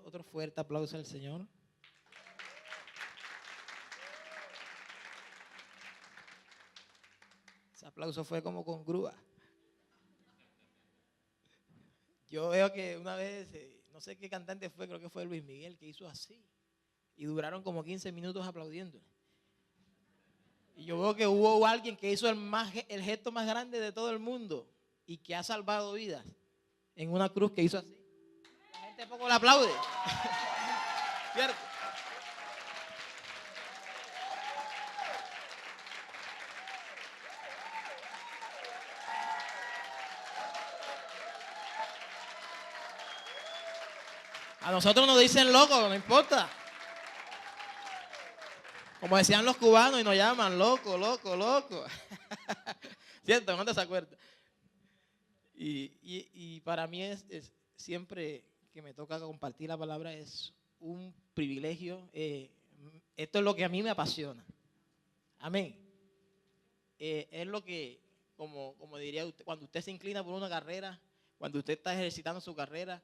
otro fuerte aplauso al Señor. Ese aplauso fue como con grúa. Yo veo que una vez, no sé qué cantante fue, creo que fue Luis Miguel, que hizo así. Y duraron como 15 minutos aplaudiendo. Y yo veo que hubo alguien que hizo el gesto más grande de todo el mundo y que ha salvado vidas en una cruz que hizo así. La gente poco le aplaude. ¿Cierto? A nosotros nos dicen loco, no importa. Como decían los cubanos y nos llaman loco, loco, loco. ¿Cierto? ¿No te acuerdas? Y para mí es siempre que me toca compartir la palabra es un privilegio. Esto es lo que a mí me apasiona. Amén. Es lo que, como diría usted, cuando usted se inclina por una carrera, cuando usted está ejercitando su carrera,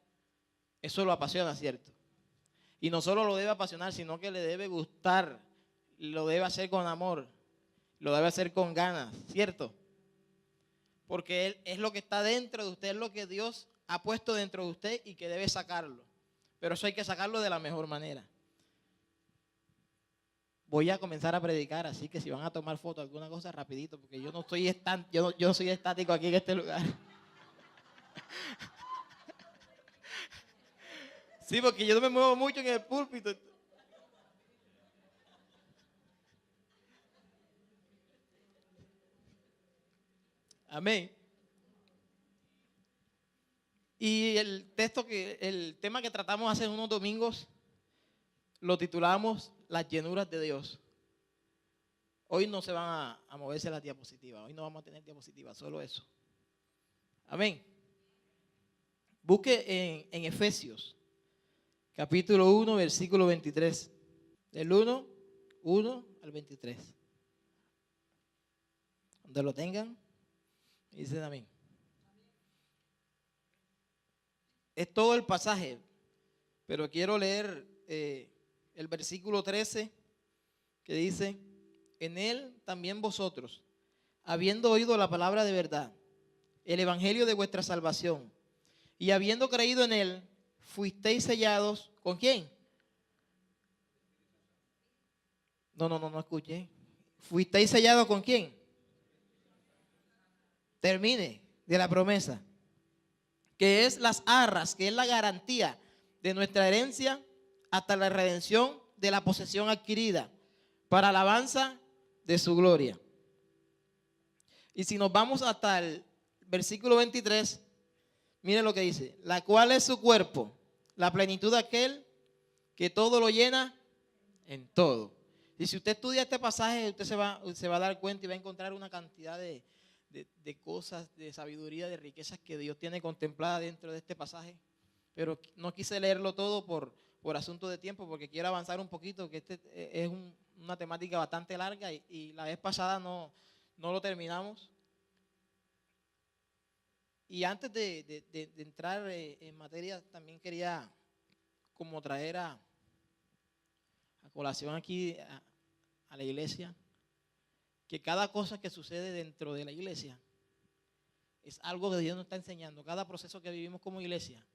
eso lo apasiona, ¿cierto? Y no solo lo debe apasionar, sino que le debe gustar, lo debe hacer con amor, lo debe hacer con ganas, ¿cierto? Porque él es lo que está dentro de usted, es lo que Dios ha puesto dentro de usted y que debe sacarlo. Pero eso hay que sacarlo de la mejor manera. Voy a comenzar a predicar, así que si van a tomar fotos, alguna cosa rapidito, porque yo no estoy yo soy estático aquí en este lugar. Sí, porque yo no me muevo mucho en el púlpito. Amén. Y el tema que tratamos hace unos domingos, lo titulamos Las llenuras de Dios. Hoy no se van a moverse las diapositivas, hoy no vamos a tener diapositivas, solo eso. Amén. Busque en Efesios, capítulo 1, versículo 23. Del 1 al 23. Donde lo tengan, dicen amén. Es todo el pasaje, pero quiero leer el versículo 13 que dice: en él también vosotros, habiendo oído la palabra de verdad, el evangelio de vuestra salvación, y habiendo creído en él, fuisteis sellados. ¿Con quién? No escuché. ¿Fuisteis sellados con quién? Termine de la promesa, que es las arras, que es la garantía de nuestra herencia hasta la redención de la posesión adquirida para alabanza de su gloria. Y si nos vamos hasta el versículo 23, mire lo que dice: la cual es su cuerpo, la plenitud de aquel que todo lo llena en todo. Y si usted estudia este pasaje, usted se va a dar cuenta y va a encontrar una cantidad de cosas, de sabiduría, de riquezas que Dios tiene contemplada dentro de este pasaje. Pero no quise leerlo todo por asunto de tiempo, porque quiero avanzar un poquito, que este es una temática bastante larga y la vez pasada no lo terminamos. Y antes de entrar en materia, también quería como traer a colación aquí a la iglesia, que cada cosa que sucede dentro de la iglesia es algo que Dios nos está enseñando. Cada proceso que vivimos como iglesia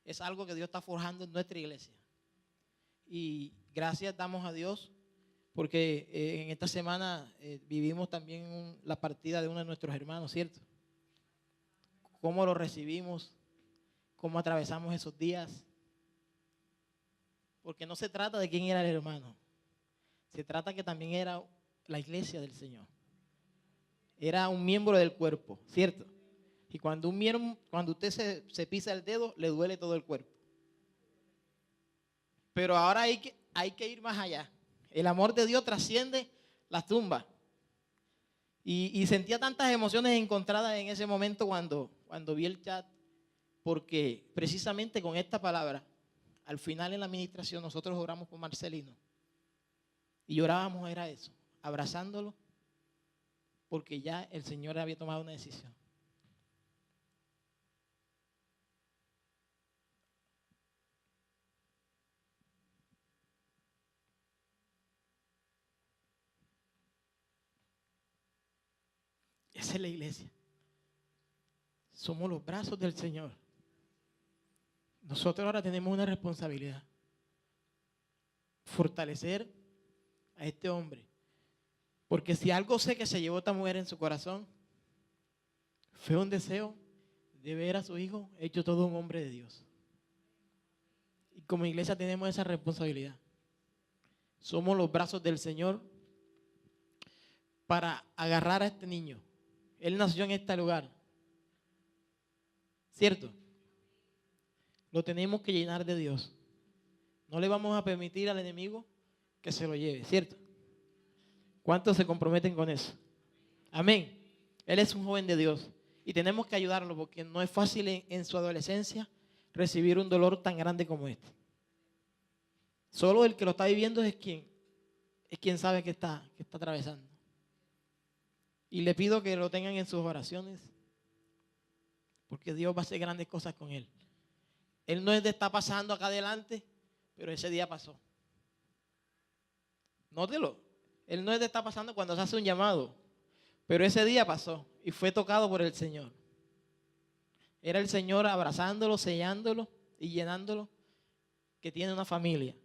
es algo que Dios está forjando en nuestra iglesia. Y gracias damos a Dios porque en esta semana vivimos también la partida de uno de nuestros hermanos, ¿cierto? Cómo lo recibimos, cómo atravesamos esos días. Porque no se trata de quién era el hermano, se trata que también era la iglesia del Señor. Era un miembro del cuerpo, ¿cierto? Y cuando usted se pisa el dedo, le duele todo el cuerpo. Pero ahora hay que ir más allá. El amor de Dios trasciende las tumbas. Y sentía tantas emociones encontradas en ese momento cuando vi el chat, porque precisamente con esta palabra, al final en la administración nosotros oramos por Marcelino. Y orábamos era eso, abrazándolo, porque ya el Señor había tomado una decisión. Esa es la iglesia. Somos los brazos del Señor. Nosotros ahora tenemos una responsabilidad. Fortalecer a este hombre. Porque si algo sé que se llevó esta mujer en su corazón, fue un deseo de ver a su hijo hecho todo un hombre de Dios. Y como iglesia tenemos esa responsabilidad. Somos los brazos del Señor para agarrar a este niño. Él nació en este lugar. ¿Cierto? Lo tenemos que llenar de Dios. No le vamos a permitir al enemigo que se lo lleve, ¿cierto? ¿Cuántos se comprometen con eso? Amén. Él es un joven de Dios y tenemos que ayudarlo porque no es fácil en su adolescencia recibir un dolor tan grande como este. Solo el que lo está viviendo es quien sabe que está atravesando. Y le pido que lo tengan en sus oraciones porque Dios va a hacer grandes cosas con él. Él no es de estar pasando acá adelante, pero ese día pasó. Nótelo. Él no es de estar pasando cuando se hace un llamado, pero ese día pasó y fue tocado por el Señor. Era el Señor abrazándolo, sellándolo y llenándolo, que tiene una familia.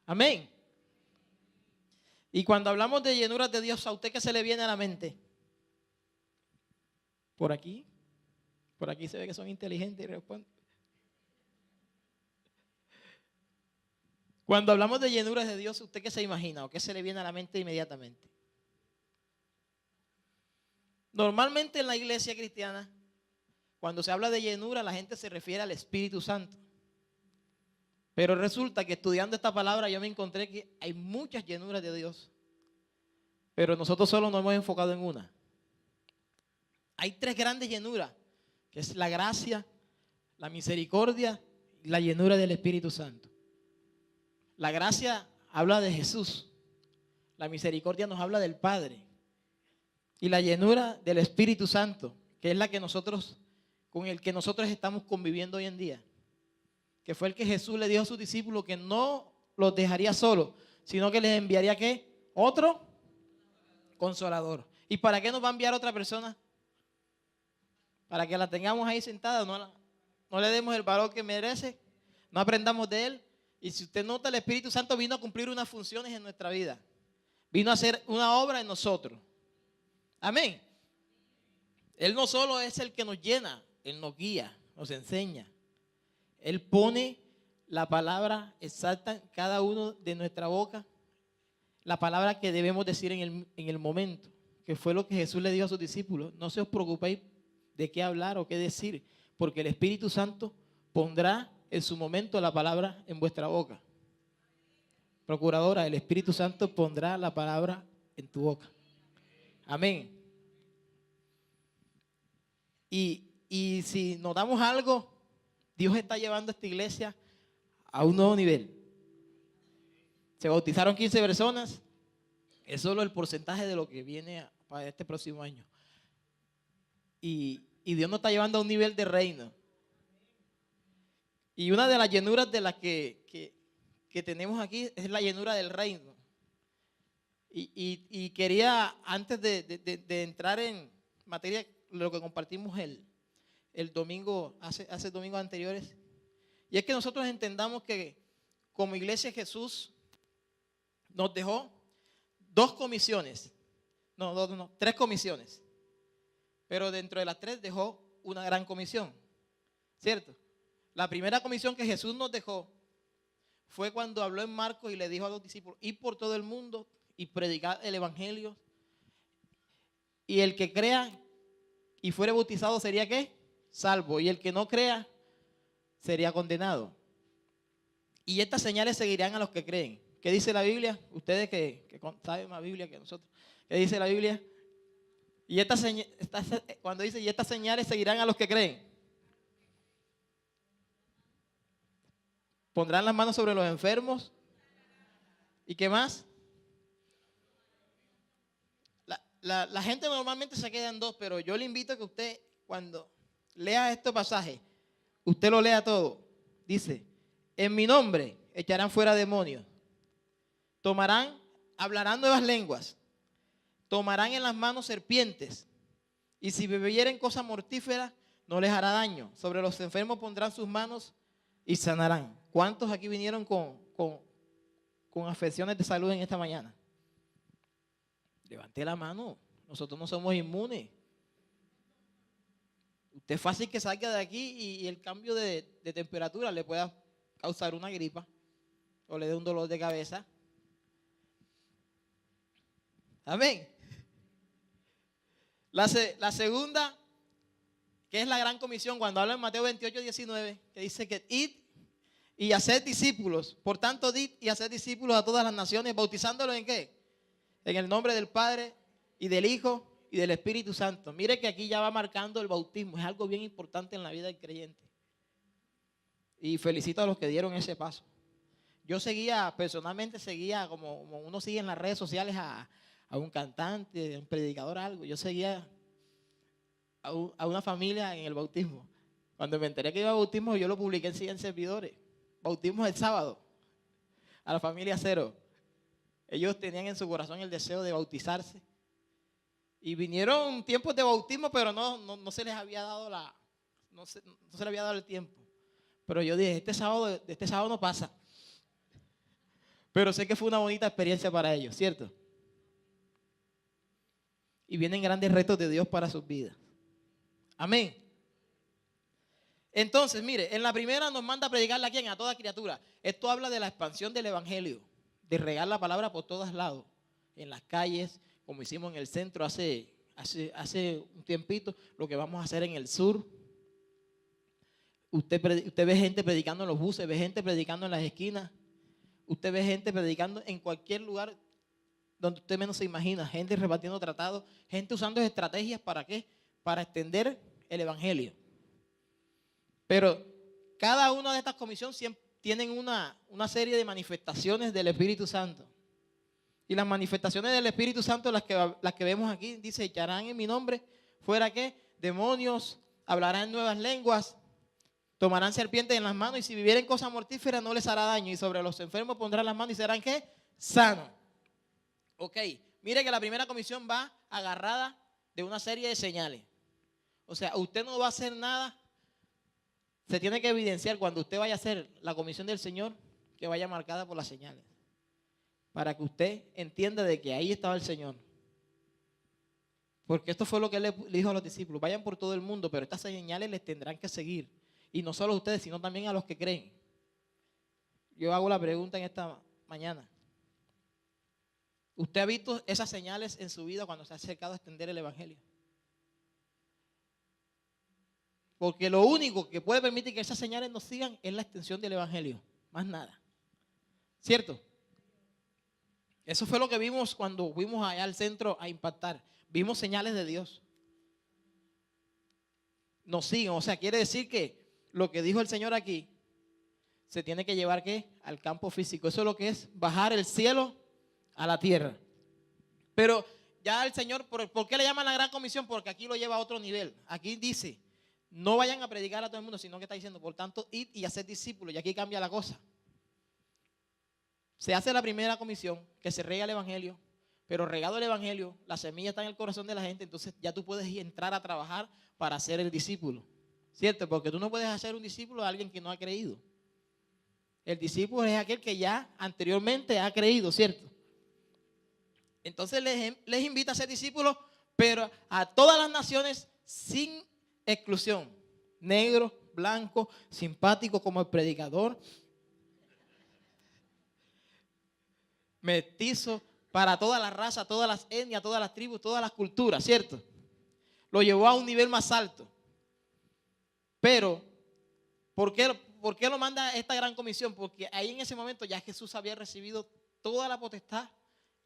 Amén. Y cuando hablamos de llenuras de Dios, ¿a usted qué se le viene a la mente? Por aquí se ve que son inteligentes y responden. Cuando hablamos de llenuras de Dios, ¿usted qué se imagina o qué se le viene a la mente inmediatamente? Normalmente en la iglesia cristiana, cuando se habla de llenura, la gente se refiere al Espíritu Santo. Pero resulta que estudiando esta palabra yo me encontré que hay muchas llenuras de Dios. Pero nosotros solo nos hemos enfocado en una. Hay 3 grandes llenuras, que es la gracia, la misericordia y la llenura del Espíritu Santo. La gracia habla de Jesús. La misericordia nos habla del Padre. Y la llenura del Espíritu Santo, que es la que con el que nosotros estamos conviviendo hoy en día. Que fue el que Jesús le dijo a sus discípulos que no los dejaría solos, sino que les enviaría ¿qué? Otro consolador. ¿Y para qué nos va a enviar otra persona? Para que la tengamos ahí sentada, no le demos el valor que merece, no aprendamos de él. Y si usted nota, el Espíritu Santo vino a cumplir unas funciones en nuestra vida. Vino a hacer una obra en nosotros. Amén. Él no solo es el que nos llena, Él nos guía, nos enseña. Él pone la palabra exacta en cada uno de nuestra boca. La palabra que debemos decir en el momento. Que fue lo que Jesús le dijo a sus discípulos. No se os preocupéis de qué hablar o qué decir. Porque el Espíritu Santo pondrá en su momento la palabra en vuestra boca. Procuradora, el Espíritu Santo pondrá la palabra en tu boca. Amén. Y si notamos algo, Dios está llevando a esta iglesia a un nuevo nivel. Se bautizaron 15 personas. Es solo el porcentaje de lo que viene para este próximo año. Y Dios nos está llevando a un nivel de reino. Y una de las llenuras de las que tenemos aquí es la llenura del reino. Y quería, antes de entrar en materia, lo que compartimos el domingo, hace domingos anteriores, y es que nosotros entendamos que como iglesia Jesús nos dejó 2 comisiones, no, 3 comisiones, pero dentro de las 3 dejó una gran comisión, ¿cierto? La primera comisión que Jesús nos dejó fue cuando habló en Marcos y le dijo a los discípulos: ir por todo el mundo y predicar el evangelio. Y el que crea y fuere bautizado sería ¿qué? Salvo. Y el que no crea sería condenado. Y estas señales seguirán a los que creen. ¿Qué dice la Biblia? Ustedes que saben más Biblia que nosotros. ¿Qué dice la Biblia? Y cuando dice: y estas señales seguirán a los que creen. Pondrán las manos sobre los enfermos. ¿Y qué más? La gente normalmente se queda en 2, pero yo le invito a que usted, cuando lea este pasaje, usted lo lea todo. Dice: en mi nombre echarán fuera demonios, hablarán nuevas lenguas, tomarán en las manos serpientes, Y si bebieren cosa mortífera, no les hará daño. Sobre los enfermos pondrán sus manos y sanarán. ¿Cuántos aquí vinieron con afecciones de salud en esta mañana? Levante la mano. Nosotros no somos inmunes. Usted es fácil que salga de aquí y el cambio de temperatura le pueda causar una gripa o le dé un dolor de cabeza. Amén. La segunda, que es la gran comisión, cuando habla en Mateo 28, 19, que dice que id y haced discípulos. Por tanto, id y haced discípulos a todas las naciones, bautizándolos ¿en qué? En el nombre del Padre y del Hijo y del Espíritu Santo. Mire que aquí ya va marcando el bautismo. Es algo bien importante en la vida del creyente. Y felicito a los que dieron ese paso. Yo personalmente seguía, como uno sigue en las redes sociales a un cantante, a un predicador, algo. Yo seguía a una familia en el bautismo. Cuando me enteré que iba a bautismo, yo lo publiqué en servidores. Bautismo el sábado, a la familia Cero. Ellos tenían en su corazón el deseo de bautizarse. Y vinieron tiempos de bautismo, pero no se les había dado no se les había dado el tiempo. Pero yo dije, este sábado no pasa. Pero sé que fue una bonita experiencia para ellos, ¿cierto? Y vienen grandes retos de Dios para sus vidas. Amén. Entonces, mire, en la primera nos manda a predicarle a quién, a toda criatura. Esto habla de la expansión del evangelio, de regar la palabra por todos lados, en las calles, como hicimos en el centro hace un tiempito, lo que vamos a hacer en el sur. Usted ve gente predicando en los buses, ve gente predicando en las esquinas, usted ve gente predicando en cualquier lugar donde usted menos se imagina, gente repartiendo tratados, gente usando estrategias ¿para qué? Para extender el evangelio. Pero cada una de estas comisiones tienen una serie de manifestaciones del Espíritu Santo. Y las manifestaciones del Espíritu Santo, las que vemos aquí, dice, echarán en mi nombre, fuera ¿qué? Demonios, hablarán nuevas lenguas, tomarán serpientes en las manos y si vivieren cosas mortíferas no les hará daño. Y sobre los enfermos pondrán las manos y serán ¿qué? Sanos. Ok, mire que la primera comisión va agarrada de una serie de señales. O sea, usted no va a hacer nada. Se tiene que evidenciar cuando usted vaya a hacer la comisión del Señor, que vaya marcada por las señales. Para que usted entienda de que ahí estaba el Señor. Porque esto fue lo que Él le dijo a los discípulos. Vayan por todo el mundo, pero estas señales les tendrán que seguir. Y no solo a ustedes, sino también a los que creen. Yo hago la pregunta en esta mañana. ¿Usted ha visto esas señales en su vida cuando se ha acercado a extender el evangelio? Porque lo único que puede permitir que esas señales nos sigan es la extensión del evangelio. Más nada. ¿Cierto? Eso fue lo que vimos cuando fuimos allá al centro a impactar. Vimos señales de Dios. Nos siguen. O sea, quiere decir que lo que dijo el Señor aquí se tiene que llevar ¿qué? Al campo físico. Eso es lo que es bajar el cielo a la tierra. Pero ya el Señor, ¿por qué le llaman la gran comisión? Porque aquí lo lleva a otro nivel. Aquí dice, no vayan a predicar a todo el mundo, sino que está diciendo, por tanto, id y haced discípulos. Y aquí cambia la cosa. Se hace la primera comisión, que se rega el evangelio, pero regado el evangelio, la semilla está en el corazón de la gente, entonces ya tú puedes entrar a trabajar para ser el discípulo. ¿Cierto? Porque tú no puedes hacer un discípulo a alguien que no ha creído. El discípulo es aquel que ya anteriormente ha creído, ¿cierto? Entonces les invita a ser discípulos, pero a todas las naciones sin exclusión. Negro, blanco, simpático como el predicador, mestizo, para todas las razas, todas las etnias, todas las tribus, todas las culturas, ¿cierto? Lo llevó a un nivel más alto. Pero, ¿por qué lo manda esta gran comisión? Porque ahí en ese momento ya Jesús había recibido toda la potestad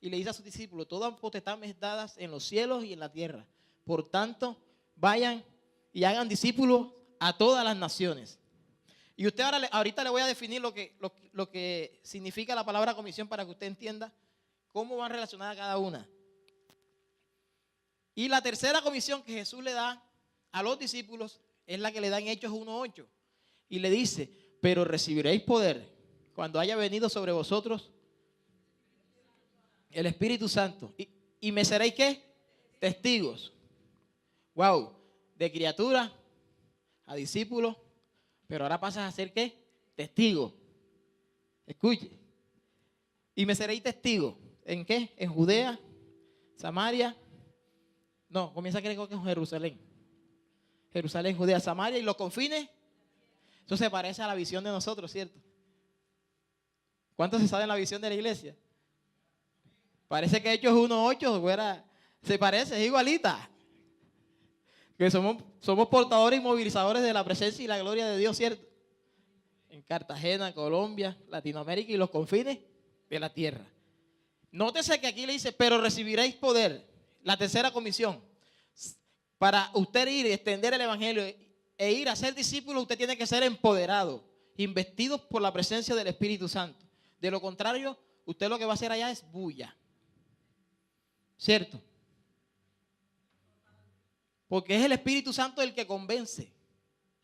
y le dice a sus discípulos, todas potestad me es dadas en los cielos y en la tierra. Por tanto, vayan y hagan discípulos a todas las naciones. Y usted ahorita le voy a definir lo que significa la palabra comisión para que usted entienda cómo van relacionadas cada una. Y la tercera comisión que Jesús le da a los discípulos es la que le da en Hechos 1:8. Y le dice, pero recibiréis poder cuando haya venido sobre vosotros el Espíritu Santo. ¿Y me seréis qué? Testigos. Wow, de criatura a discípulo, pero ahora pasas a ser ¿qué? Testigo. Escuche. Y me seréis testigo. ¿En qué? En Judea, Samaria. No, comienza a creer que es en Jerusalén. Jerusalén, Judea, Samaria y los confines. Eso se parece a la visión de nosotros, ¿cierto? ¿Cuántos se saben la visión de la iglesia? Parece que Hechos 1:8 se parece, es igualita. Que somos portadores y movilizadores de la presencia y la gloria de Dios, ¿cierto? En Cartagena, Colombia, Latinoamérica y los confines de la tierra. Nótese que aquí le dice, pero recibiréis poder, la tercera comisión. Para usted ir y extender el evangelio e ir a ser discípulo, usted tiene que ser empoderado, investido por la presencia del Espíritu Santo. De lo contrario, usted lo que va a hacer allá es bulla. ¿Cierto? Porque es el Espíritu Santo el que convence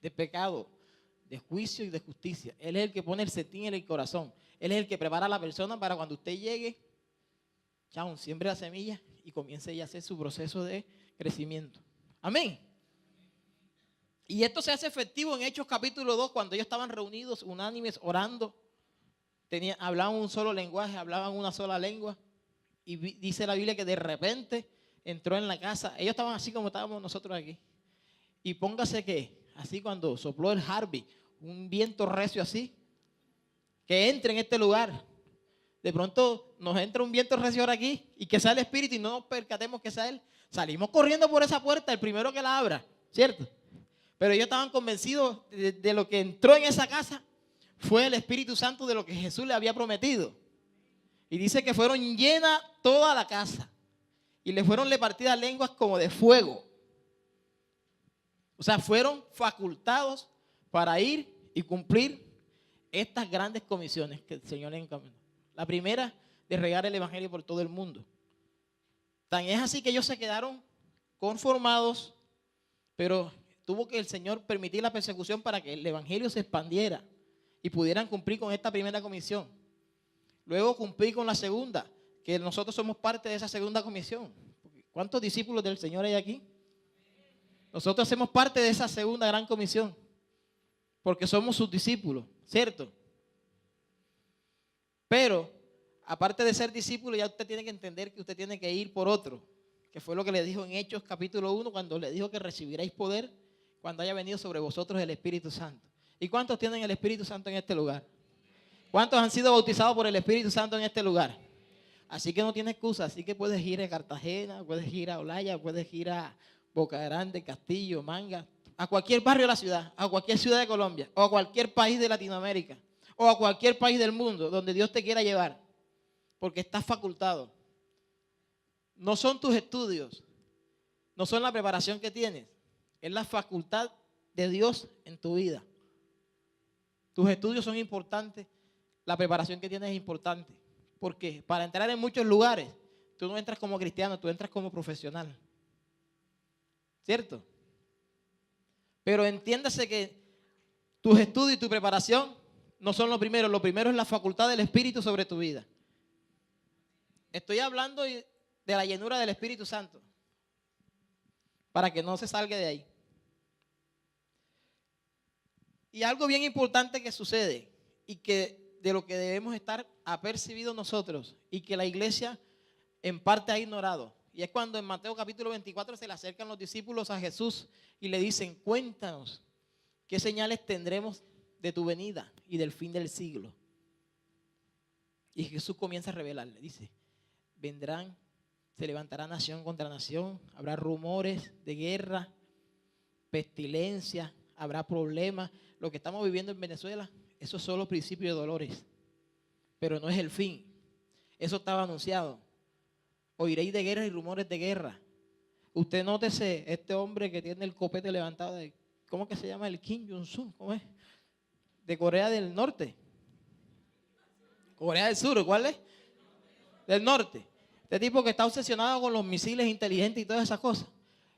de pecado, de juicio y de justicia. Él es el que pone el setín en el corazón. Él es el que prepara a la persona para cuando usted llegue, chao, siembre la semilla y comience ya a hacer su proceso de crecimiento. Amén. Y esto se hace efectivo en Hechos capítulo 2, cuando ellos estaban reunidos, unánimes, orando. Hablaban un solo lenguaje, hablaban una sola lengua. Y dice la Biblia que de repente entró en la casa. Ellos estaban así como estábamos nosotros aquí. Y póngase que, así cuando sopló el Harvey, un viento recio así, que entre en este lugar. De pronto nos entra un viento recio ahora aquí y que sea el Espíritu y no nos percatemos que sea Él. Salimos corriendo por esa puerta, el primero que la abra, ¿cierto? Pero ellos estaban convencidos de lo que entró en esa casa fue el Espíritu Santo, de lo que Jesús le había prometido. Y dice que fueron llenas toda la casa y le fueron repartidas lenguas como de fuego. O sea, fueron facultados para ir y cumplir estas grandes comisiones que el Señor les encomendó. La primera, de regar el evangelio por todo el mundo. Tan es así que ellos se quedaron conformados, pero tuvo que el Señor permitir la persecución para que el evangelio se expandiera y pudieran cumplir con esta primera comisión. Luego cumplir con la segunda, que nosotros somos parte de esa segunda comisión. ¿Cuántos discípulos del Señor hay aquí? Nosotros hacemos parte de esa segunda gran comisión, porque somos sus discípulos, ¿cierto? Pero, aparte de ser discípulo, ya usted tiene que entender que usted tiene que ir por otro, que fue lo que le dijo en Hechos capítulo 1, cuando le dijo que recibiréis poder cuando haya venido sobre vosotros el Espíritu Santo. ¿Y cuántos tienen el Espíritu Santo en este lugar? ¿Cuántos han sido bautizados por el Espíritu Santo en este lugar? Así que no tiene excusa, así que puedes ir a Cartagena, puedes ir a Olaya, puedes ir a Boca Grande, Castillo, Manga, a cualquier barrio de la ciudad, a cualquier ciudad de Colombia, o a cualquier país de Latinoamérica, o a cualquier país del mundo donde Dios te quiera llevar, porque estás facultado. No son tus estudios, no son la preparación que tienes, es la facultad de Dios en tu vida. Tus estudios son importantes, la preparación que tienes es importante, porque para entrar en muchos lugares, tú no entras como cristiano, tú entras como profesional. ¿Cierto? Pero entiéndase que tus estudios y tu preparación no son lo primero es la facultad del Espíritu sobre tu vida. Estoy hablando de la llenura del Espíritu Santo, para que no se salga de ahí. Y algo bien importante que sucede y que de lo que debemos estar apercibidos nosotros y que la iglesia en parte ha ignorado. Y es cuando en Mateo capítulo 24 se le acercan los discípulos a Jesús y le dicen, cuéntanos, ¿qué señales tendremos de tu venida y del fin del siglo? Y Jesús comienza a revelarle, dice, vendrán, se levantará nación contra nación, habrá rumores de guerra, pestilencia, habrá problemas. Lo que estamos viviendo en Venezuela, eso es solo principio de dolores, pero no es el fin. Eso estaba anunciado. Oiréis de guerra y rumores de guerra. Usted nótese, este hombre que tiene el copete levantado, ¿cómo que se llama? El Kim Jong-un, ¿cómo es? De Corea del Norte. Corea del Sur, ¿cuál es? Del Norte. Este tipo que está obsesionado con los misiles inteligentes y todas esas cosas.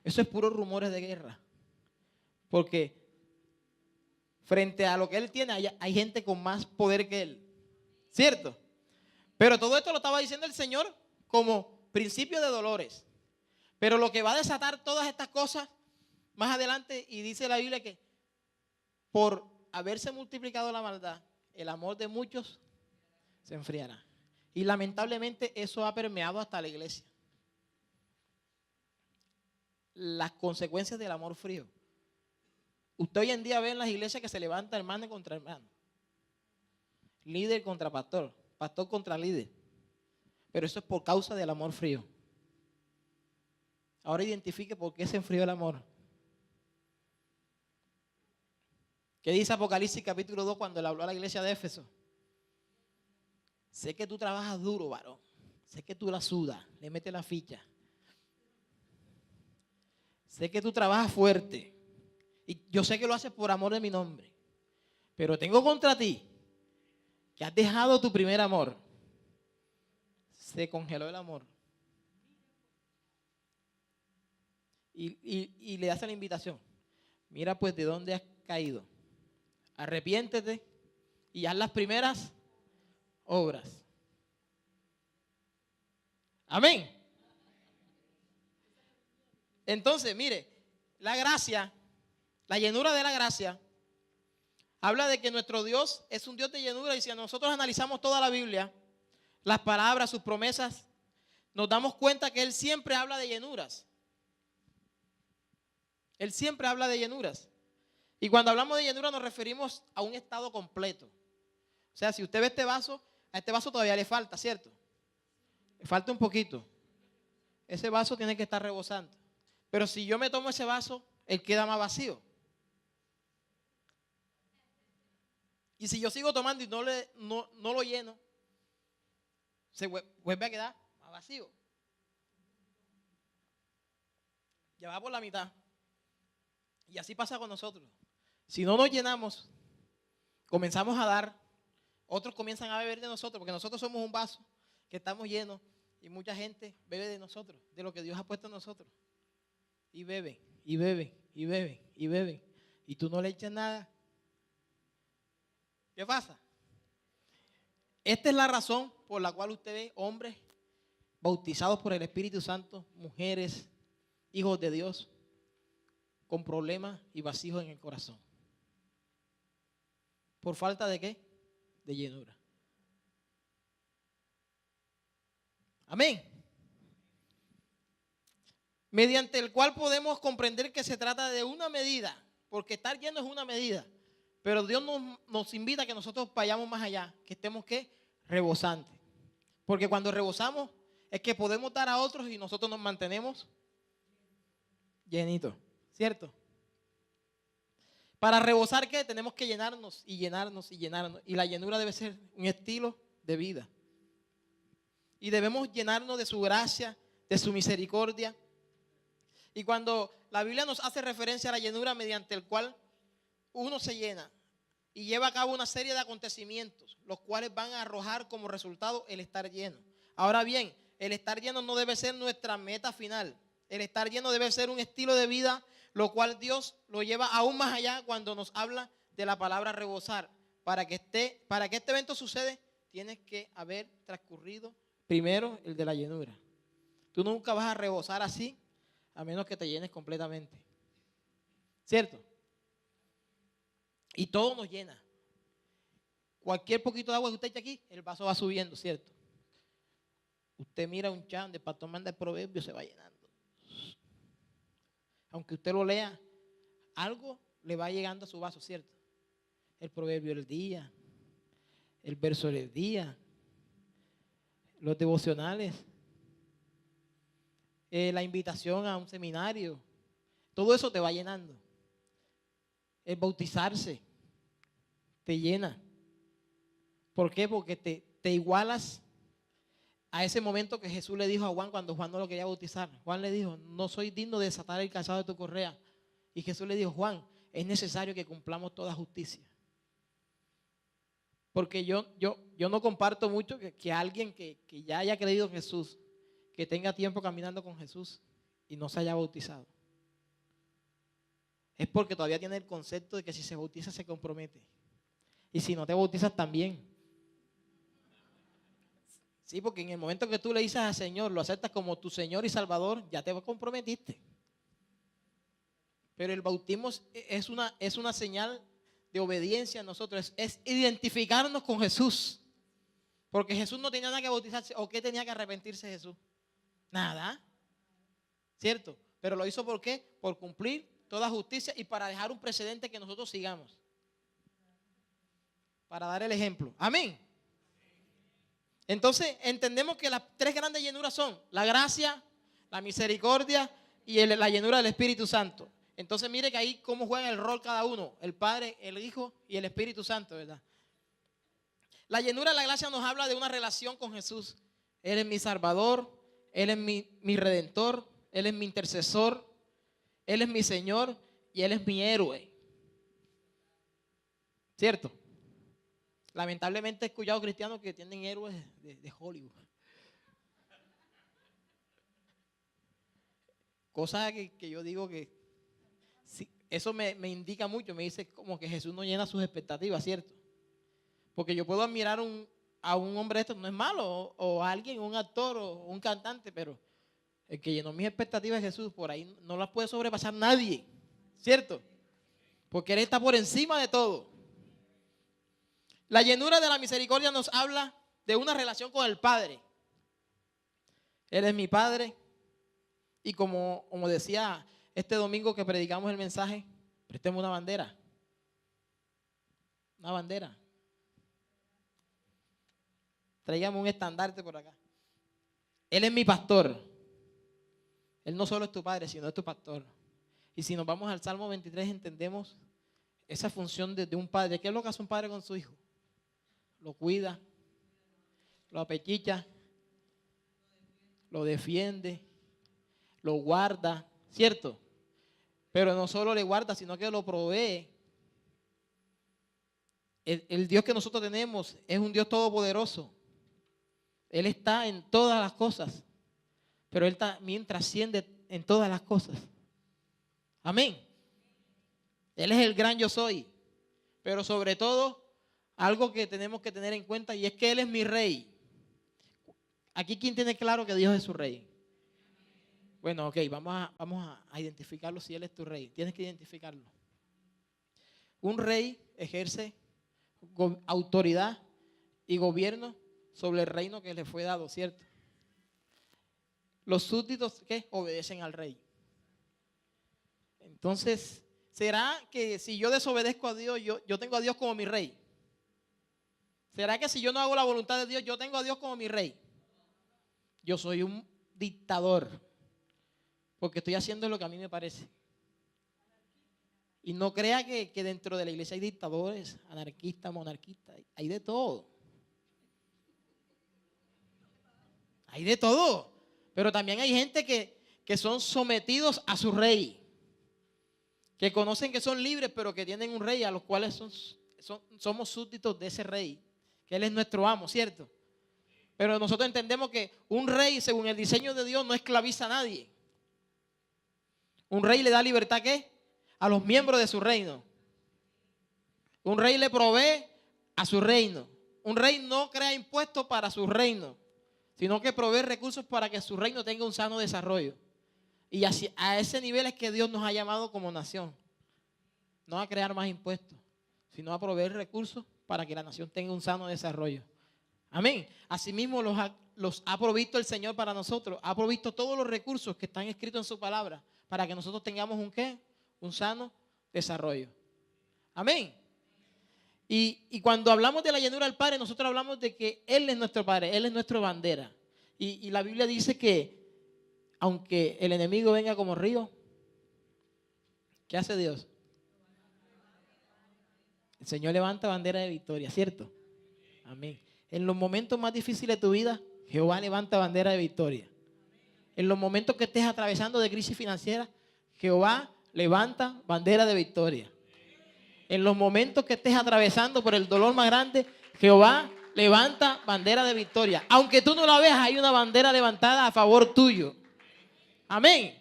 Eso es puros rumores de guerra. Porque frente a lo que él tiene, hay gente con más poder que él. ¿Cierto? Pero todo esto lo estaba diciendo el Señor como principio de dolores. Pero lo que va a desatar todas estas cosas más adelante y dice la Biblia que por haberse multiplicado la maldad, el amor de muchos se enfriará. Y lamentablemente eso ha permeado hasta la iglesia. Las consecuencias del amor frío. Usted hoy en día ve en las iglesias que se levanta hermano contra hermano, líder contra pastor, pastor contra líder. Pero eso es por causa del amor frío. Ahora identifique por qué se enfrió el amor. ¿Qué dice Apocalipsis capítulo 2 cuando le habló a la iglesia de Éfeso? Sé que tú trabajas duro, varón. Sé que tú la sudas, le metes la ficha. Sé que tú trabajas fuerte. Y yo sé que lo haces por amor de mi nombre. Pero tengo contra ti que has dejado tu primer amor. Se congeló el amor. Y le hace la invitación. Mira pues de dónde has caído. Arrepiéntete y haz las primeras obras. Amén. Entonces, mire, la gracia, la llenura de la gracia, habla de que nuestro Dios es un Dios de llenura. Y si nosotros analizamos toda la Biblia, las palabras, sus promesas, nos damos cuenta que Él siempre habla de llenuras. Él siempre habla de llenuras. Y cuando hablamos de llenura nos referimos a un estado completo. O sea, si usted ve este vaso, a este vaso todavía le falta, ¿cierto? Le falta un poquito. Ese vaso tiene que estar rebosando. Pero si yo me tomo ese vaso, él queda más vacío. Y si yo sigo tomando y no lo lleno, se vuelve a quedar más vacío. Ya va por la mitad. Y así pasa con nosotros. Si no nos llenamos, comenzamos a dar, otros comienzan a beber de nosotros, porque nosotros somos un vaso que estamos llenos y mucha gente bebe de nosotros, de lo que Dios ha puesto en nosotros. Y beben, y beben, y beben, y beben. Y tú no le echas nada. ¿Qué pasa? Esta es la razón por la cual usted ve hombres bautizados por el Espíritu Santo, mujeres, hijos de Dios, con problemas y vacíos en el corazón. ¿Por falta de qué? De llenura. Amén. Mediante el cual podemos comprender que se trata de una medida, porque estar lleno es una medida, pero Dios nos invita a que nosotros vayamos más allá, que estemos ¿qué? Rebosantes. Porque cuando rebosamos es que podemos dar a otros y nosotros nos mantenemos llenitos, ¿cierto? Para rebosar, ¿qué? Tenemos que llenarnos y llenarnos y llenarnos. Y la llenura debe ser un estilo de vida. Y debemos llenarnos de su gracia, de su misericordia. Y cuando la Biblia nos hace referencia a la llenura mediante el cual uno se llena y lleva a cabo una serie de acontecimientos, los cuales van a arrojar como resultado el estar lleno. Ahora bien, el estar lleno no debe ser nuestra meta final. El estar lleno debe ser un estilo de vida, lo cual Dios lo lleva aún más allá cuando nos habla de la palabra rebosar. Para que este evento suceda, tienes que haber transcurrido primero el de la llenura. Tú nunca vas a rebosar así, a menos que te llenes completamente. ¿Cierto? Y todo nos llena. Cualquier poquito de agua que usted eche aquí, el vaso va subiendo, ¿cierto? Usted mira un chat donde para tomar el proverbio se va llenando. Aunque usted lo lea, algo le va llegando a su vaso, ¿cierto? El proverbio del día, el verso del día, los devocionales, la invitación a un seminario, todo eso te va llenando. El bautizarse te llena. ¿Por qué? Porque te igualas a ese momento que Jesús le dijo a Juan cuando Juan no lo quería bautizar. Juan le dijo, no soy digno de desatar el calzado de tu correa. Y Jesús le dijo, Juan, es necesario que cumplamos toda justicia. Porque yo no comparto mucho que alguien que ya haya creído en Jesús, que tenga tiempo caminando con Jesús y no se haya bautizado. Es porque todavía tiene el concepto de que si se bautiza se compromete. Y si no te bautizas también. Sí, porque en el momento que tú le dices al Señor, lo aceptas como tu Señor y Salvador, ya te comprometiste. Pero el bautismo es una señal de obediencia a nosotros, es identificarnos con Jesús. Porque Jesús no tenía nada que bautizarse. ¿O qué tenía que arrepentirse Jesús? Nada. ¿Cierto? Pero lo hizo ¿por qué? Por cumplir toda justicia y para dejar un precedente que nosotros sigamos. Para dar el ejemplo. Amén. Entonces entendemos que las tres grandes llenuras son la gracia, la misericordia y la llenura del Espíritu Santo. Entonces mire que ahí cómo juegan el rol cada uno, el Padre, el Hijo y el Espíritu Santo, ¿verdad? La llenura de la gracia nos habla de una relación con Jesús. Él es mi Salvador, Él es mi Redentor, Él es mi intercesor, Él es mi Señor y Él es mi héroe. ¿Cierto? Lamentablemente he escuchado cristianos que tienen héroes de Hollywood. Cosa que yo digo que sí, eso me indica mucho, me dice como que Jesús no llena sus expectativas, ¿cierto? Porque yo puedo admirar a un hombre, esto no es malo, o a alguien, un actor o un cantante, pero el que llenó mis expectativas es Jesús, por ahí no las puede sobrepasar nadie, ¿cierto? Porque Él está por encima de todo. La llenura de la misericordia nos habla de una relación con el Padre. Él es mi Padre. Y como decía este domingo que predicamos el mensaje, prestemos una bandera. Una bandera. Traigamos un estandarte por acá. Él es mi pastor. Él no solo es tu padre, sino es tu pastor. Y si nos vamos al Salmo 23, entendemos esa función de un padre. ¿Qué es lo que hace un padre con su hijo? Lo cuida, lo apechicha, lo defiende, lo guarda, ¿cierto? Pero no solo le guarda, sino que lo provee. El Dios que nosotros tenemos es un Dios todopoderoso. Él está en todas las cosas, pero Él también trasciende en todas las cosas. Amén. Él es el gran yo soy, pero sobre todo algo que tenemos que tener en cuenta y es que Él es mi rey. Aquí, ¿quién tiene claro que Dios es su rey? Bueno, ok, vamos a identificarlo si Él es tu rey. Tienes que identificarlo. Un rey ejerce autoridad y gobierno sobre el reino que le fue dado, ¿cierto? Los súbditos, ¿qué? Obedecen al rey. Entonces, ¿será que si yo desobedezco a Dios, yo tengo a Dios como mi rey? ¿Será que si yo no hago la voluntad de Dios, yo tengo a Dios como mi rey? Yo soy un dictador, porque estoy haciendo lo que a mí me parece. Y no crea que dentro de la iglesia hay dictadores, anarquistas, monarquistas, hay de todo. Hay de todo. Pero también hay gente que son sometidos a su rey, que conocen que son libres, pero que tienen un rey a los cuales somos súbditos de ese rey, que Él es nuestro amo, ¿cierto? Pero nosotros entendemos que un rey, según el diseño de Dios, no esclaviza a nadie. Un rey le da libertad, ¿qué? A los miembros de su reino. Un rey le provee a su reino. Un rey no crea impuestos para su reino, sino que provee recursos para que su reino tenga un sano desarrollo. Y así, a ese nivel es que Dios nos ha llamado como nación. No a crear más impuestos, sino a proveer recursos para que la nación tenga un sano desarrollo. Amén. Asimismo los ha provisto el Señor para nosotros. Ha provisto todos los recursos que están escritos en su palabra para que nosotros tengamos un ¿qué? Un sano desarrollo. Amén. Y cuando hablamos de la llenura del Padre, nosotros hablamos de que Él es nuestro Padre, Él es nuestra bandera. Y la Biblia dice que aunque el enemigo venga como río, ¿qué hace Dios? El Señor levanta bandera de victoria, ¿cierto? Amén. En los momentos más difíciles de tu vida, Jehová levanta bandera de victoria. En los momentos que estés atravesando de crisis financiera, Jehová levanta bandera de victoria. En los momentos que estés atravesando por el dolor más grande, Jehová levanta bandera de victoria. Aunque tú no la veas, hay una bandera levantada a favor tuyo. Amén.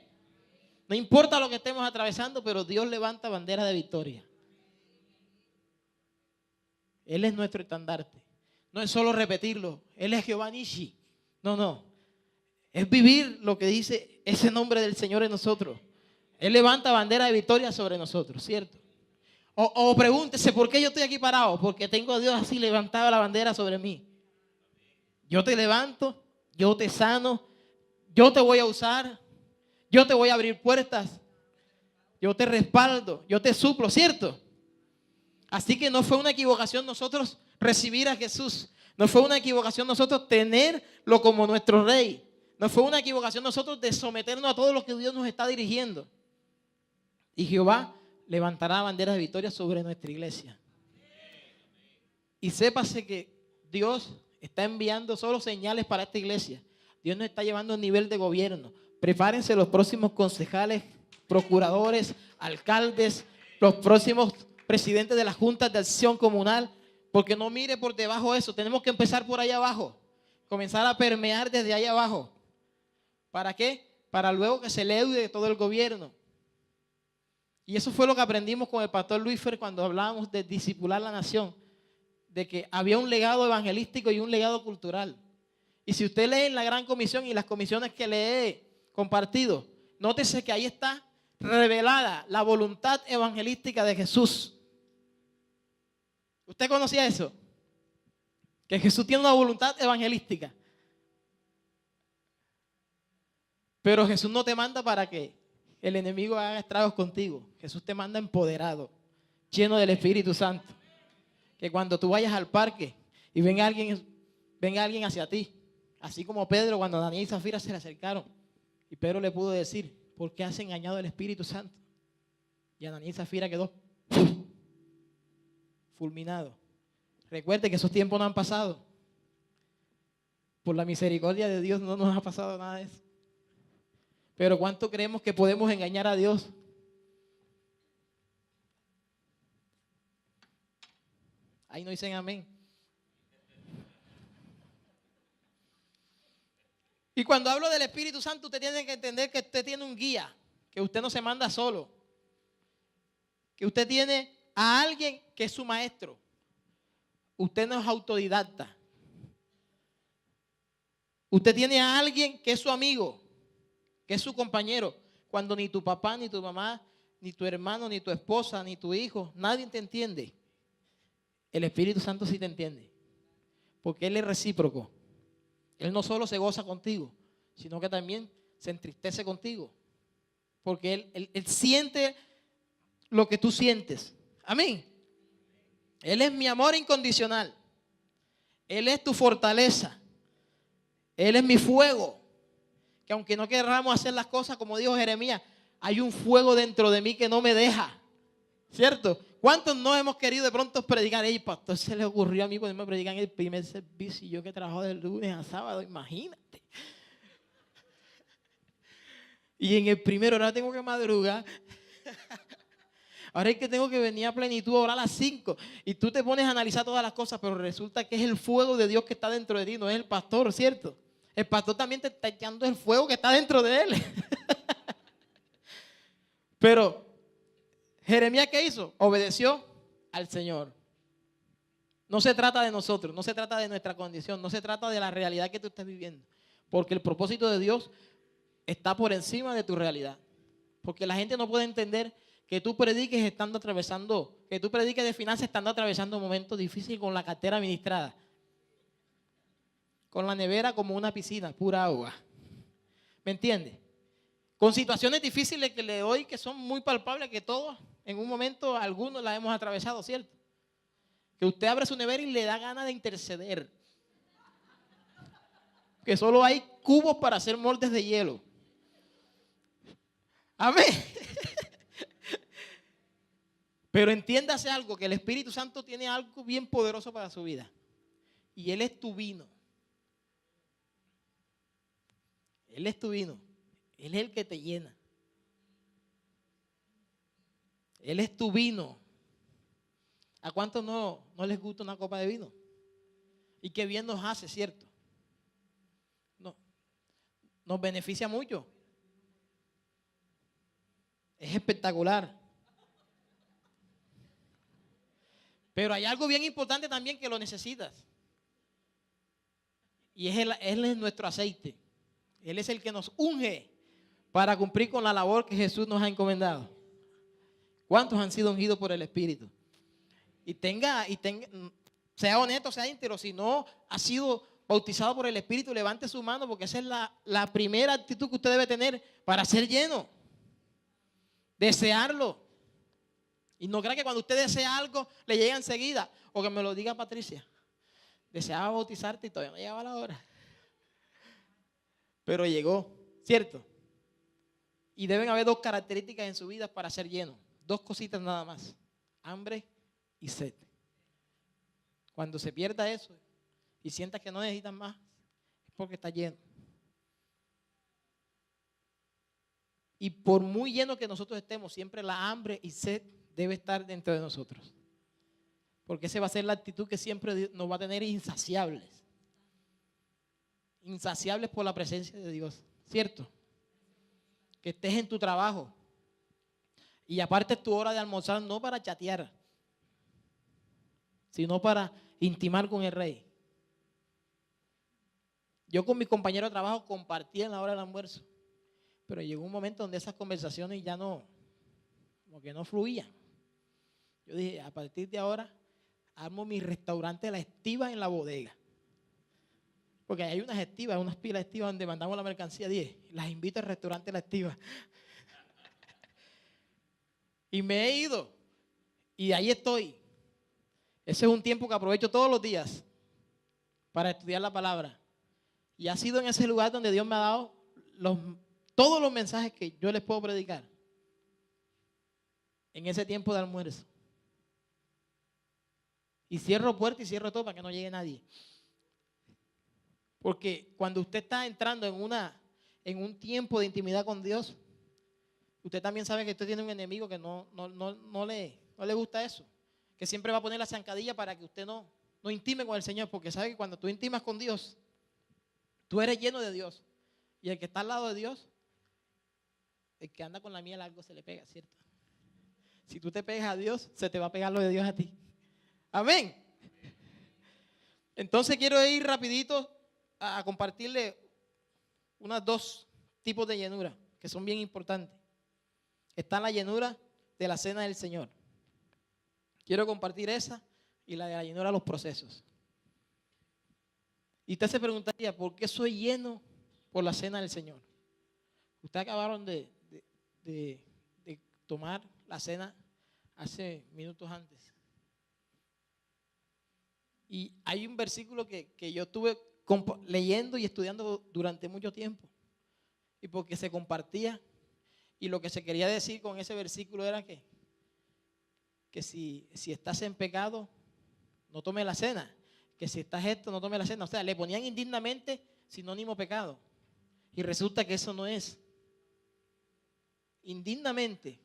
No importa lo que estemos atravesando, pero Dios levanta bandera de victoria. Él es nuestro estandarte. No es solo repetirlo. Él es Jehová Nishi. No. Es vivir lo que dice ese nombre del Señor en nosotros. Él levanta bandera de victoria sobre nosotros, ¿cierto? O pregúntese, ¿por qué yo estoy aquí parado? Porque tengo a Dios así levantado la bandera sobre mí. Yo te levanto, yo te sano, yo te voy a usar, yo te voy a abrir puertas, yo te respaldo, yo te suplo, ¿cierto? Así que no fue una equivocación nosotros recibir a Jesús. No fue una equivocación nosotros tenerlo como nuestro rey. No fue una equivocación nosotros de someternos a todo lo que Dios nos está dirigiendo. Y Jehová levantará banderas de victoria sobre nuestra iglesia. Y sépase que Dios está enviando solo señales para esta iglesia. Dios nos está llevando a un nivel de gobierno. Prepárense los próximos concejales, procuradores, alcaldes, los próximos presidentes de las juntas de acción comunal, porque no mire por debajo eso. Tenemos que empezar por allá abajo, comenzar a permear desde allá abajo. ¿Para qué? Para luego que se leude todo el gobierno. Y eso fue lo que aprendimos con el pastor Luis Fer cuando hablábamos de discipular la nación, de que había un legado evangelístico y un legado cultural. Y si usted lee en la Gran Comisión y las comisiones que le he compartido, nótese que ahí está revelada la voluntad evangelística de Jesús. ¿Usted conocía eso? Que Jesús tiene una voluntad evangelística. Pero Jesús no te manda para que el enemigo haga estragos contigo. Jesús te manda empoderado, lleno del Espíritu Santo. Que cuando tú vayas al parque y venga alguien hacia ti, así como Pedro cuando Ananías y Zafira se le acercaron, y Pedro le pudo decir, ¿por qué has engañado al Espíritu Santo? Y Ananías y Zafira quedó fulminado. Recuerde que esos tiempos no han pasado. Por la misericordia de Dios no nos ha pasado nada de eso. Pero ¿cuánto creemos que podemos engañar a Dios? Ahí no dicen amén. Y cuando hablo del Espíritu Santo, usted tiene que entender que usted tiene un guía, que usted no se manda solo, que usted tiene a alguien que es su maestro. Usted no es autodidacta. Usted tiene a alguien que es su amigo, que es su compañero, cuando ni tu papá, ni tu mamá, ni tu hermano, ni tu esposa, ni tu hijo, nadie te entiende. El Espíritu Santo sí te entiende, porque Él es recíproco. Él no solo se goza contigo, sino que también se entristece contigo, porque Él siente lo que tú sientes. Amén. Él es mi amor incondicional. Él es tu fortaleza. Él es mi fuego. Que aunque no queramos hacer las cosas como dijo Jeremías, hay un fuego dentro de mí que no me deja. ¿Cierto? ¿Cuántos no hemos querido de pronto predicar? Ey, pastor, se le ocurrió a mí ponerme a predicar en el primer servicio y yo que trabajo de lunes a sábado, imagínate. Y en el primero ahora tengo que madrugar. Ahora es que tengo que venir a plenitud a orar a las 5. Y tú te pones a analizar todas las cosas, pero resulta que es el fuego de Dios que está dentro de ti, no es el pastor, ¿cierto? El pastor también te está echando el fuego que está dentro de él. Pero Jeremías, ¿qué hizo? Obedeció al Señor. No se trata de nosotros, no se trata de nuestra condición, no se trata de la realidad que tú estás viviendo. Porque el propósito de Dios está por encima de tu realidad. Porque la gente no puede entender que tú prediques estando atravesando, que tú prediques de finanzas estando atravesando momentos difíciles con la cartera administrada. Con la nevera como una piscina, pura agua. ¿Me entiendes? Con situaciones difíciles que le doy que son muy palpables, que todos en un momento algunos las hemos atravesado, ¿cierto? Que usted abre su nevera y le da ganas de interceder. Que solo hay cubos para hacer moldes de hielo. Amén. Pero entiéndase algo, que el Espíritu Santo tiene algo bien poderoso para su vida. Y Él es tu vino. Él es tu vino. Él es el que te llena. Él es tu vino. ¿A cuántos no les gusta una copa de vino? Y qué bien nos hace, ¿cierto? No, nos beneficia mucho. Es espectacular. Pero hay algo bien importante también que lo necesitas. Y Él es nuestro aceite. Él es el que nos unge para cumplir con la labor que Jesús nos ha encomendado. ¿Cuántos han sido ungidos por el Espíritu? Y sea honesto, sea íntegro. Si no ha sido bautizado por el Espíritu, levante su mano, porque esa es la primera actitud que usted debe tener para ser lleno. Desearlo. Y no crea que cuando usted desea algo, le llega enseguida. O que me lo diga Patricia. Deseaba bautizarte y todavía no llegaba la hora. Pero llegó, ¿cierto? Y deben haber dos características en su vida para ser lleno. Dos cositas nada más. Hambre y sed. Cuando se pierda eso y sientas que no necesitas más, es porque está lleno. Y por muy lleno que nosotros estemos, siempre la hambre y sed debe estar dentro de nosotros. Porque esa va a ser la actitud que siempre nos va a tener insaciables. Insaciables por la presencia de Dios, ¿cierto? Que estés en tu trabajo y aparte tu hora de almorzar no para chatear, sino para intimar con el Rey. Yo con mis compañeros de trabajo compartía en la hora del almuerzo, pero llegó un momento donde esas conversaciones ya no, como que no fluían. Yo dije, a partir de ahora, armo mi restaurante La Estiva en la bodega. Porque hay unas estivas, unas pilas estivas donde mandamos la mercancía 10. Las invito al restaurante La Estiva. Y me he ido. Y ahí estoy. Ese es un tiempo que aprovecho todos los días para estudiar la palabra. Y ha sido en ese lugar donde Dios me ha dado todos los mensajes que yo les puedo predicar. En ese tiempo de almuerzo. Y cierro puerta y cierro todo para que no llegue nadie. Porque cuando usted está entrando en un tiempo de intimidad con Dios, usted también sabe que usted tiene un enemigo que no le gusta eso. Que siempre va a poner la zancadilla para que usted no intime con el Señor. Porque sabe que cuando tú intimas con Dios, tú eres lleno de Dios. Y el que está al lado de Dios, el que anda con la miel algo se le pega, ¿cierto? Si tú te pegas a Dios, se te va a pegar lo de Dios a ti. Amén. Entonces quiero ir rapidito a compartirle unos dos tipos de llenura que son bien importantes. Está la llenura de la cena del Señor. Quiero compartir esa y la de la llenura de los procesos. Y usted se preguntaría, ¿por qué soy lleno por la cena del Señor? Ustedes acabaron de tomar la cena hace minutos antes. Y hay un versículo que yo estuve leyendo y estudiando durante mucho tiempo. Y porque se compartía. Y lo que se quería decir con ese versículo era que si estás en pecado, no tome la cena. Que si estás esto, no tome la cena. O sea, le ponían indignamente sinónimo pecado. Y resulta que eso no es. Indignamente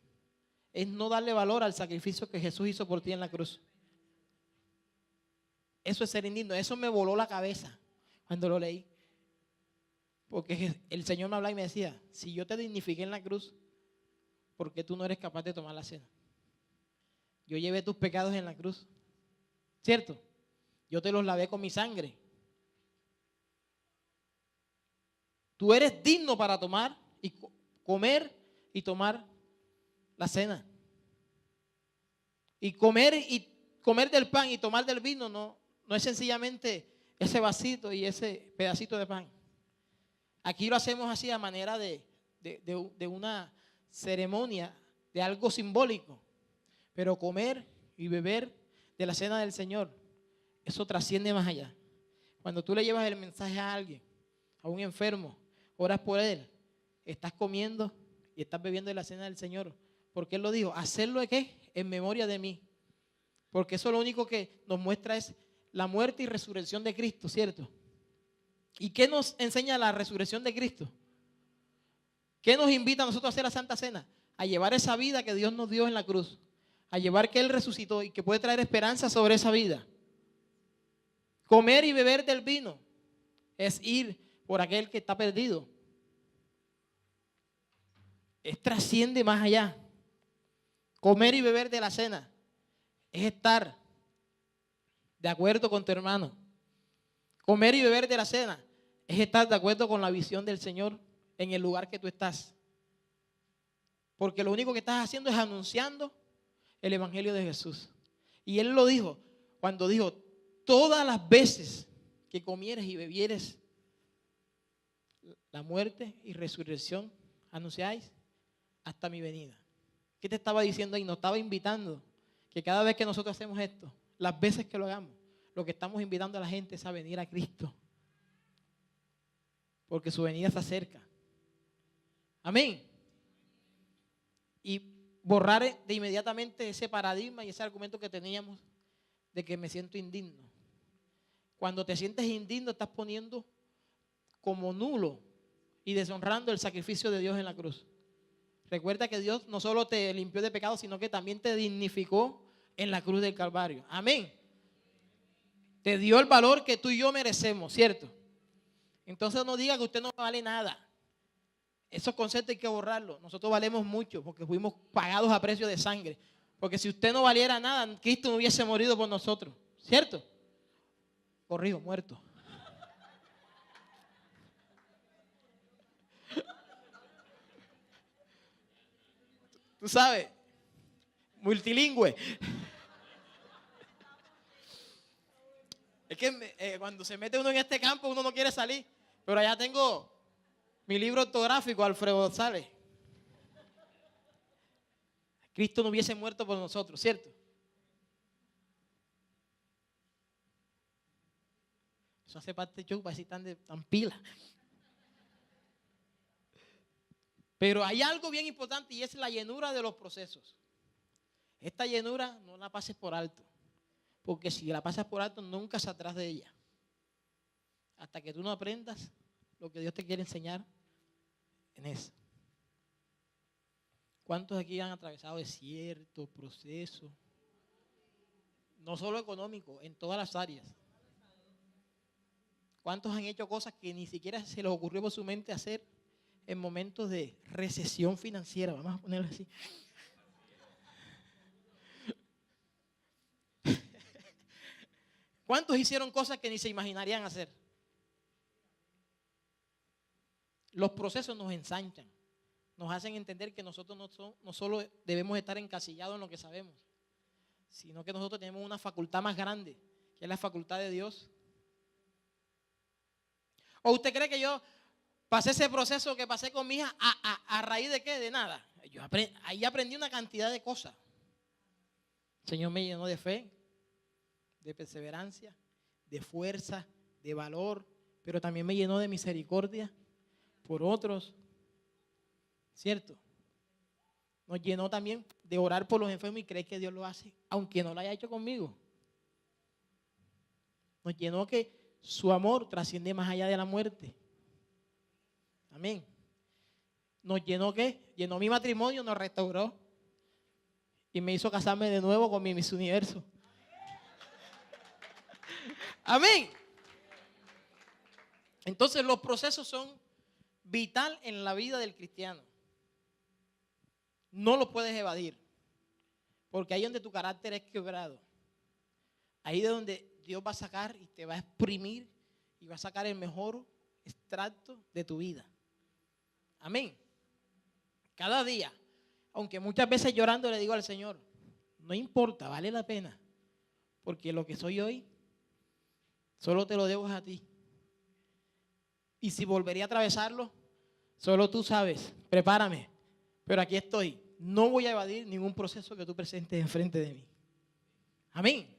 es no darle valor al sacrificio que Jesús hizo por ti en la cruz. Eso es ser indigno. Eso me voló la cabeza cuando lo leí. Porque el Señor me hablaba y me decía, si yo te dignifiqué en la cruz, ¿por qué tú no eres capaz de tomar la cena? Yo llevé tus pecados en la cruz. ¿Cierto? Yo te los lavé con mi sangre. Tú eres digno para tomar y comer y tomar la cena. Y comer del pan y tomar del vino no es sencillamente ese vasito y ese pedacito de pan. Aquí lo hacemos así a manera de una ceremonia, de algo simbólico. Pero comer y beber de la cena del Señor, eso trasciende más allá. Cuando tú le llevas el mensaje a alguien, a un enfermo, oras por él, estás comiendo y estás bebiendo de la cena del Señor. Porque Él lo dijo, ¿hacerlo de qué? En memoria de mí. Porque eso lo único que nos muestra es la muerte y resurrección de Cristo, ¿cierto? ¿Y qué nos enseña la resurrección de Cristo? ¿Qué nos invita a nosotros a hacer la Santa Cena? A llevar esa vida que Dios nos dio en la cruz. A llevar que Él resucitó y que puede traer esperanza sobre esa vida. Comer y beber del vino es ir por aquel que está perdido. Trasciende más allá. Comer y beber de la cena es estar de acuerdo con tu hermano. Comer y beber de la cena es estar de acuerdo con la visión del Señor en el lugar que tú estás. Porque lo único que estás haciendo es anunciando el evangelio de Jesús. Y Él lo dijo cuando dijo: todas las veces que comieres y bebieres la muerte y resurrección anunciáis hasta mi venida. ¿Qué te estaba diciendo ahí? Nos estaba invitando que cada vez que nosotros hacemos esto, las veces que lo hagamos, lo que estamos invitando a la gente es a venir a Cristo, porque su venida se acerca. Amén. Y borrar de inmediatamente ese paradigma y ese argumento que teníamos de que me siento indigno. Cuando te sientes indigno, estás poniendo como nulo y deshonrando el sacrificio de Dios en la cruz. Recuerda que Dios no solo te limpió de pecado, sino que también te dignificó en la cruz del Calvario. Amén. Te dio el valor que tú y yo merecemos, ¿cierto? Entonces no diga que usted no vale nada. Esos conceptos hay que borrarlos. Nosotros valemos mucho porque fuimos pagados a precio de sangre. Porque si usted no valiera nada, Cristo no hubiese morido por nosotros, ¿cierto? Corrijo, muerto. Tú sabes, multilingüe. Es que cuando se mete uno en este campo, uno no quiere salir. Pero allá tengo mi libro ortográfico, Alfredo González. Cristo no hubiese muerto por nosotros, ¿cierto? Eso hace parte del show, para decir tan pila. Pero hay algo bien importante y es la llenura de los procesos. Esta llenura no la pases por alto, porque si la pasas por alto nunca saldrás de ella. Hasta que tú no aprendas lo que Dios te quiere enseñar en eso. ¿Cuántos aquí han atravesado desiertos, procesos? No solo económico, en todas las áreas. ¿Cuántos han hecho cosas que ni siquiera se les ocurrió por su mente hacer en momentos de recesión financiera? Vamos a ponerlo así. ¿Cuántos hicieron cosas que ni se imaginarían hacer? Los procesos nos ensanchan, nos hacen entender que nosotros no solo debemos estar encasillados en lo que sabemos, sino que nosotros tenemos una facultad más grande, que es la facultad de Dios. ¿O usted cree que yo pasé ese proceso que pasé con mi hija a raíz de qué? De nada. Ahí aprendí una cantidad de cosas. El Señor me llenó de fe, de perseverancia, de fuerza, de valor, pero también me llenó de misericordia por otros, ¿cierto? Nos llenó también de orar por los enfermos y creer que Dios lo hace, aunque no lo haya hecho conmigo. Nos llenó que su amor trasciende más allá de la muerte. Amén. Nos llenó que llenó mi matrimonio, nos restauró y me hizo casarme de nuevo con mi Miss Universo. Amén. Entonces los procesos son vital en la vida del cristiano. No lo puedes evadir, porque ahí es donde tu carácter es quebrado. Ahí es donde Dios va a sacar y te va a exprimir y va a sacar el mejor extracto de tu vida. Amén. Cada día, aunque muchas veces llorando le digo al Señor, no importa, vale la pena, porque lo que soy hoy solo te lo debo a ti. Y si volvería a atravesarlo, solo tú sabes, prepárame, pero aquí estoy. No voy a evadir ningún proceso que tú presentes enfrente de mí. Amén.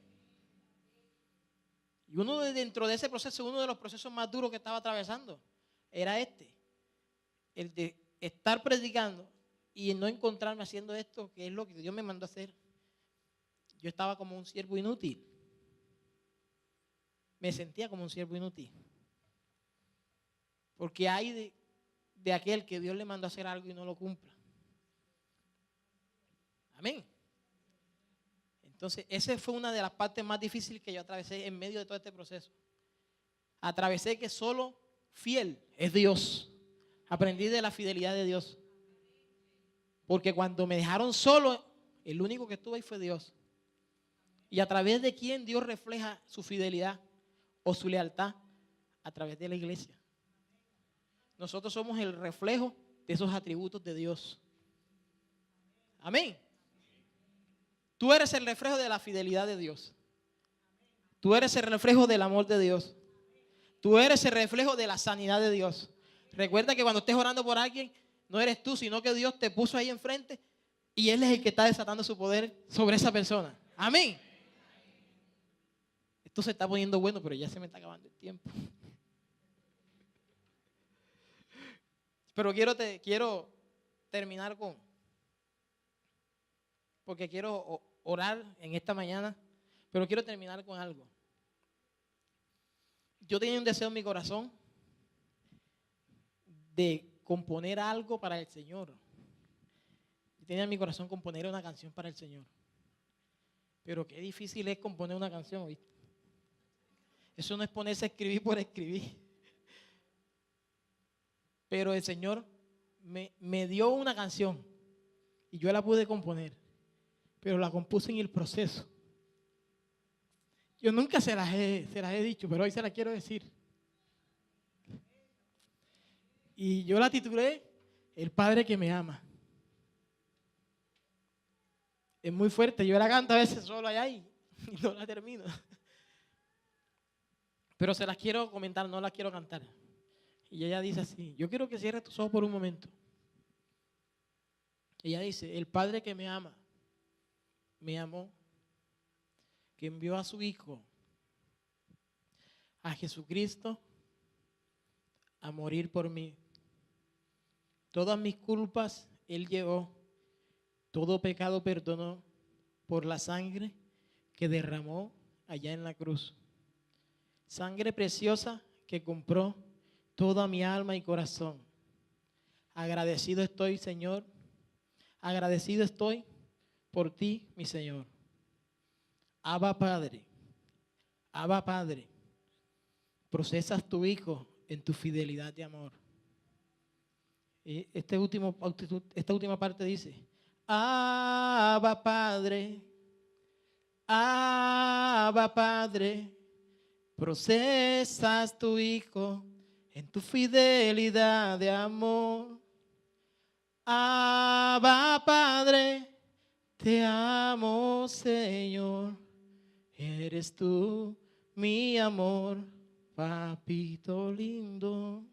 Y dentro de ese proceso, uno de los procesos más duros que estaba atravesando era el de estar predicando y no encontrarme haciendo esto, que es lo que Dios me mandó a hacer. Yo estaba como un siervo inútil. Me sentía como un siervo inútil. Porque hay de aquel que Dios le mandó a hacer algo y no lo cumpla. Amén. Entonces, esa fue una de las partes más difíciles que yo atravesé en medio de todo este proceso. Atravesé que solo fiel es Dios. Aprendí de la fidelidad de Dios. Porque cuando me dejaron solo, el único que estuvo ahí fue Dios. Y a través de quién Dios refleja su fidelidad o su lealtad, a través de la iglesia. Nosotros somos el reflejo de esos atributos de Dios. Amén. Tú eres el reflejo de la fidelidad de Dios. Tú eres el reflejo del amor de Dios. Tú eres el reflejo de la sanidad de Dios. Recuerda que cuando estés orando por alguien, no eres tú, sino que Dios te puso ahí enfrente y Él es el que está desatando su poder sobre esa persona. Amén. Esto se está poniendo bueno, pero ya se me está acabando el tiempo. Pero quiero terminar porque quiero orar en esta mañana, pero quiero terminar con algo. Yo tenía un deseo en mi corazón de componer algo para el Señor. Yo tenía en mi corazón componer una canción para el Señor. Pero qué difícil es componer una canción, ¿viste? Eso no es ponerse a escribir por escribir. Pero el Señor me dio una canción y yo la pude componer, pero la compuse en el proceso. Yo nunca se las he dicho, pero hoy se las quiero decir. Y yo la titulé El Padre que me ama. Es muy fuerte, yo la canto a veces solo allá y no la termino. Pero se las quiero comentar, no las quiero cantar. Y ella dice así, yo quiero que cierres tus ojos por un momento. Ella dice, el Padre que me ama, me amó, que envió a su Hijo, a Jesucristo, a morir por mí. Todas mis culpas Él llevó, todo pecado perdonó por la sangre que derramó allá en la cruz. Sangre preciosa que compró toda mi alma y corazón. Agradecido estoy, Señor, agradecido estoy por ti, mi Señor. Abba Padre, procesas tu Hijo en tu fidelidad de amor. Y esta última parte dice, Abba Padre, procesas tu Hijo en tu fidelidad de amor. Abba Padre, te amo, Señor, eres tú mi amor, papito lindo.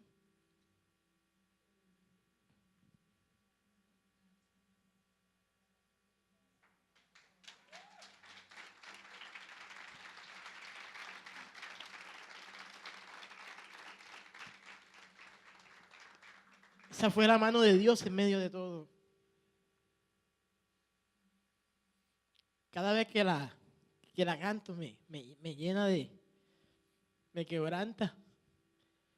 Esa fue la mano de Dios en medio de todo. Cada vez que la canto me llena me quebranta.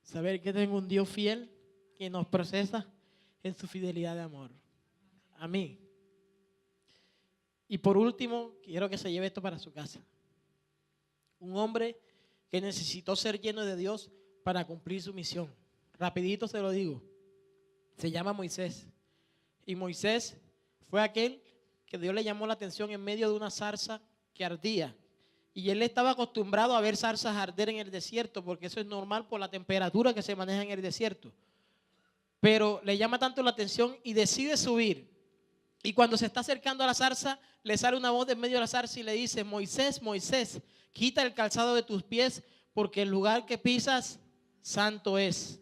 Saber que tengo un Dios fiel que nos procesa en su fidelidad de amor. Amén. Y por último, quiero que se lleve esto para su casa. Un hombre que necesitó ser lleno de Dios para cumplir su misión. Rapidito se lo digo. Se llama Moisés. Y Moisés fue aquel que Dios le llamó la atención en medio de una zarza que ardía. Y él estaba acostumbrado a ver zarzas arder en el desierto, porque eso es normal por la temperatura que se maneja en el desierto. Pero le llama tanto la atención y decide subir. Y cuando se está acercando a la zarza, le sale una voz de en medio de la zarza y le dice, Moisés, Moisés, quita el calzado de tus pies, porque el lugar que pisas, santo es.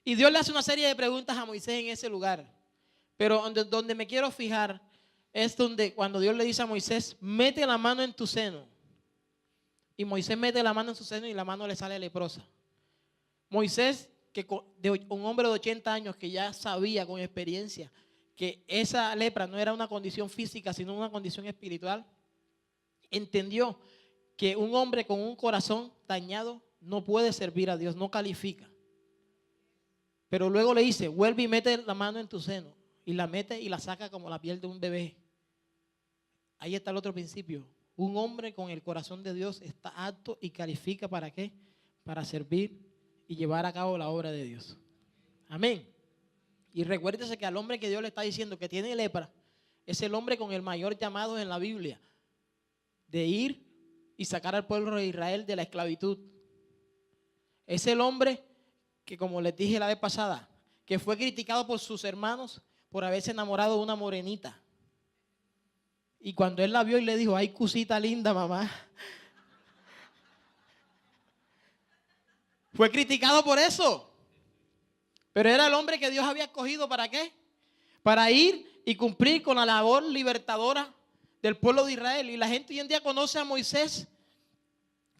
Y Dios le hace una serie de preguntas a Moisés en ese lugar. Pero donde me quiero fijar es donde cuando Dios le dice a Moisés, mete la mano en tu seno. Y Moisés mete la mano en su seno y la mano le sale leprosa. Moisés, un hombre de 80 años que ya sabía con experiencia que esa lepra no era una condición física, sino una condición espiritual, entendió que un hombre con un corazón dañado no puede servir a Dios, no califica. Pero luego le dice, vuelve y mete la mano en tu seno. Y la mete y la saca como la piel de un bebé. Ahí está el otro principio. Un hombre con el corazón de Dios está apto y califica ¿para qué? Para servir y llevar a cabo la obra de Dios. Amén. Y recuérdese que al hombre que Dios le está diciendo que tiene lepra, es el hombre con el mayor llamado en la Biblia. De ir y sacar al pueblo de Israel de la esclavitud. Es el hombre que, como les dije la vez pasada, que fue criticado por sus hermanos por haberse enamorado de una morenita. Y cuando él la vio y le dijo, ay, cosita linda, mamá, fue criticado por eso. Pero era el hombre que Dios había escogido, ¿para qué? Para ir y cumplir con la labor libertadora del pueblo de Israel. Y la gente hoy en día conoce a Moisés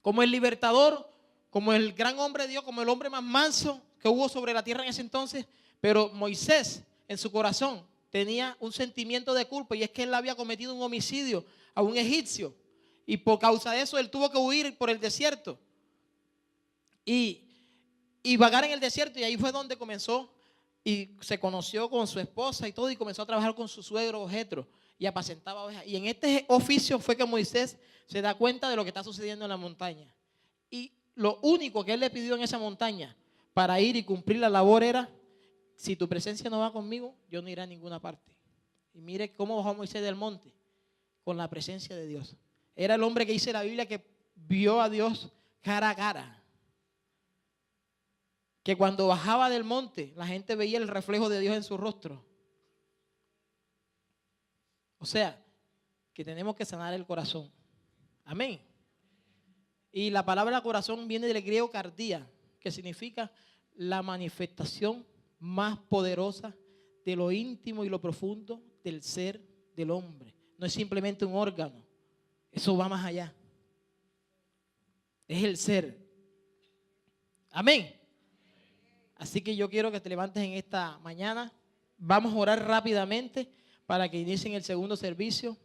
como el libertador, como el gran hombre de Dios, como el hombre más manso que hubo sobre la tierra en ese entonces. Pero Moisés, en su corazón, tenía un sentimiento de culpa, y es que él había cometido un homicidio a un egipcio. Y por causa de eso él tuvo que huir por el desierto y vagar en el desierto. Y ahí fue donde comenzó y se conoció con su esposa y todo, y comenzó a trabajar con su suegro Jetro y apacentaba ovejas. Y en este oficio fue que Moisés se da cuenta de lo que está sucediendo en la montaña. Y lo único que él le pidió en esa montaña para ir y cumplir la labor era: si tu presencia no va conmigo, yo no iré a ninguna parte. Y mire cómo bajó Moisés del monte, con la presencia de Dios. Era el hombre que dice la Biblia que vio a Dios cara a cara. Que cuando bajaba del monte, la gente veía el reflejo de Dios en su rostro. O sea, que tenemos que sanar el corazón. Amén. Y la palabra corazón viene del griego cardia, que significa la manifestación más poderosa de lo íntimo y lo profundo del ser del hombre. No es simplemente un órgano, eso va más allá. Es el ser. Amén. Así que yo quiero que te levantes en esta mañana. Vamos a orar rápidamente para que inicien el segundo servicio.